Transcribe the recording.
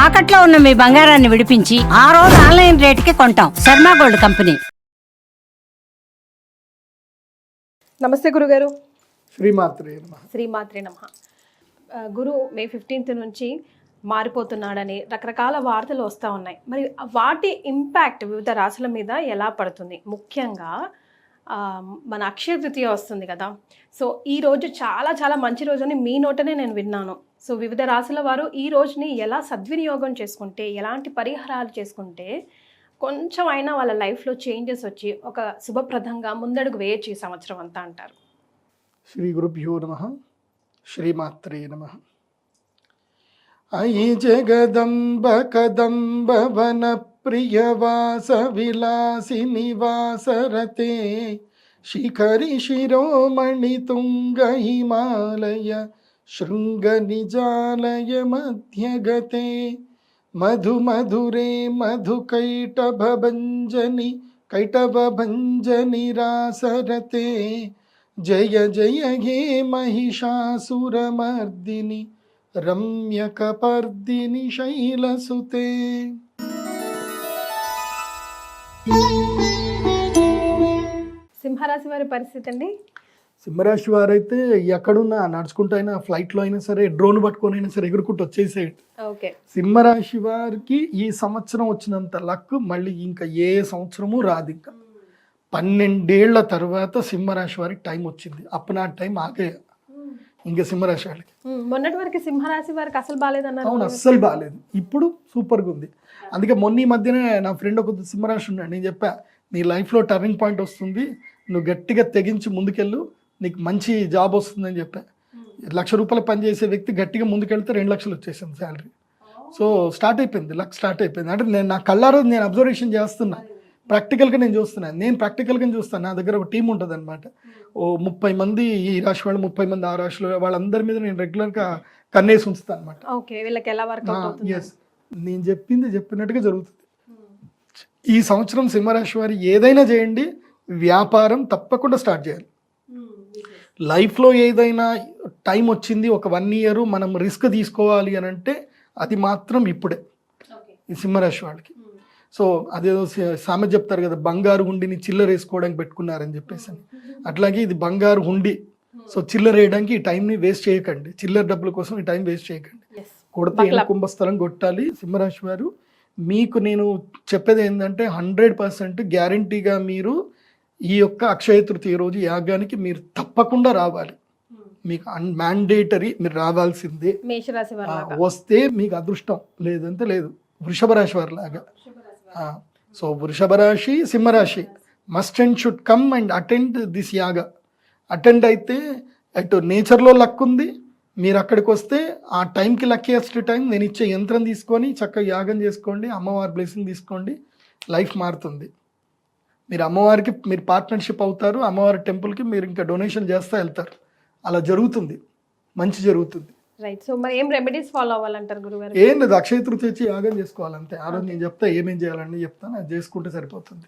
తాకట్లో ఉన్న మీ బంగారాన్ని విడిపించి ఆ రోజు ఆన్లైన్ రేటుకి కొంటాం. Sharma gold company. నమస్తే గురుగారు. శ్రీమాత్రే నమః. గురు మే 15th నుంచి మారిపోతున్నాడని రకరకాల వార్తలు వస్తూ ఉన్నాయి. మరి వాటి ఇంపాక్ట్ వివిధ రాశుల మీద ఎలా పడుతుంది? ముఖ్యంగా మన అక్షయ తృతీయ వస్తుంది కదా. సో ఈ రోజు చాలా చాలా మంచి రోజు అని మీ నోటనే నేను విన్నాను. సో వివిధ రాశుల వారు ఈ రోజుని ఎలా సద్వినియోగం చేసుకుంటే, ఎలాంటి పరిహారాలు చేసుకుంటే కొంచెం అయినా వాళ్ళ లైఫ్లో చేంజెస్ వచ్చి ఒక శుభప్రదంగా ముందడుగు వేయచ్చు ఈ సంవత్సరం అంతా అంటారు? శ్రీ గురుభ్యో నమః. శ్రీమాత్రే నమః. అయి జగదంబ కదంబ వన ప్రియవాస విలాసి నివాసరతే శిఖరి శిరోమణి తుంగ హిమాలయ శృంగ నిజాలయ మధ్యగతే మధు మధురే మధు కైటభంజని రాసరతే జయ జయ హే మహిషాసురమర్దిని రమ్యకపర్దిని శైలసుతే. సింహరాశి వారి పరిస్థితి అండి? సింహరాశి వారైతే ఎక్కడున్నా నడుచుకుంటూ అయినా, ఫ్లైట్లో అయినా సరే, డ్రోన్ పట్టుకొని అయినా సరే ఎగురుకుంటూ వచ్చేసేయండి. ఓకే. సింహరాశి వారికి ఈ సంవత్సరం వచ్చినంత లక్ మళ్ళీ ఇంకా ఏ సంవత్సరము రాదు. ఇంకా 12 ఏళ్ల తర్వాత సింహరాశి వారికి టైం వచ్చింది. అప్పుడు నా టైం ఆగే ఇంకా సింహరాశి వాళ్ళకి. మొన్నటి వరకు సింహరాశి వారికి అసలు బాగాలేదన్నారు. అవును, అస్సలు బాగాలేదు. ఇప్పుడు సూపర్గా ఉంది. అందుకే మొన్న ఈ మధ్యనే నా ఫ్రెండ్ ఒక సింహరాశి ఉన్నాడు. నేను చెప్పా, నీ లైఫ్లో టర్నింగ్ పాయింట్ వస్తుంది, నువ్వు గట్టిగా తెగించి ముందుకెళ్ళు, నీకు మంచి జాబ్ వస్తుందని చెప్పా. ₹1,00,000 పనిచేసే వ్యక్తి గట్టిగా ముందుకెళ్తే 2 లక్షలు వచ్చేసింది శాలరీ. సో స్టార్ట్ అయిపోయింది, లక్ స్టార్ట్ అయిపోయింది. అంటే నేను నా కళ్ళారో నేను అబ్జర్వేషన్ చేస్తున్నా, ప్రాక్టికల్గా నేను చూస్తున్నాను. నేను ప్రాక్టికల్గా చూస్తాను. నా దగ్గర ఒక టీం ఉంటుంది అనమాట. ఓ 30 మంది ఈ రాశి వాళ్ళు, 30 మంది ఆ రాశిలో, వాళ్ళందరి మీద నేను రెగ్యులర్గా కన్నేసి ఉంచుతాను అనమాట. ఎస్, నేను చెప్పినట్టుగా జరుగుతుంది. ఈ సంవత్సరం సింహరాశి వారి ఏదైనా చేయండి, వ్యాపారం తప్పకుండా స్టార్ట్ చేయాలి. లైఫ్లో ఏదైనా టైం వచ్చింది, ఒక 1 year మనం రిస్క్ తీసుకోవాలి అని అంటే అది మాత్రం ఇప్పుడే ఈ సింహరాశి వాళ్ళకి. సో అదేదో సామెత చెప్తారు కదా, బంగారు హుండిని చిల్లర వేసుకోవడానికి పెట్టుకున్నారని చెప్పేసి. అట్లాగే ఇది బంగారు హుండి. సో చిల్లర వేయడానికి ఈ టైంని వేస్ట్ చేయకండి, చిల్లర డబ్బుల కోసం ఈ టైం వేస్ట్ చేయకండి. కొడితే కుంభస్థలం కొట్టాలి. సింహరాశి వారు మీకు నేను చెప్పేది ఏంటంటే 100% గ్యారంటీగా మీరు ఈ యొక్క అక్షయ తృతీయ రోజు యాగానికి మీరు తప్పకుండా రావాలి. మీకు మ్యాండేటరీ, మీరు రావాల్సిందే. వస్తే మీకు అదృష్టం, లేదంటే లేదు. వృషభ రాశి వారి లాగా. సో వృషభ రాశి, సింహరాశి must and should come and attend this యాగ. అటెండ్ అయితే అటు నేచర్లో లక్ ఉంది. మీరు అక్కడికి వస్తే ఆ టైంకి లక్కీయెస్ట్ టైం. నేను ఇచ్చే యంత్రం తీసుకొని చక్కగా యాగం చేసుకోండి, అమ్మవారి బ్లెస్సింగ్ తీసుకోండి, లైఫ్ మారుతుంది. మీరు అమ్మవారికి మీరు పార్ట్నర్షిప్ అవుతారు. అమ్మవారి టెంపుల్కి మీరు ఇంకా డొనేషన్ చేస్తూ వెళ్తారు. అలా జరుగుతుంది, మంచి జరుగుతుంది. రైట్. సో మరి ఏం రెమెడీస్ ఫాలో అవ్వాలంటారు గురుగారు? ఏం లేదు, అక్షయ తృతీయ వచ్చి యాగం చేసుకోవాలంతే. ఆ రోజు నేను చెప్తా ఏమేం చేయాలని చెప్తాను, అది చేసుకుంటే సరిపోతుంది.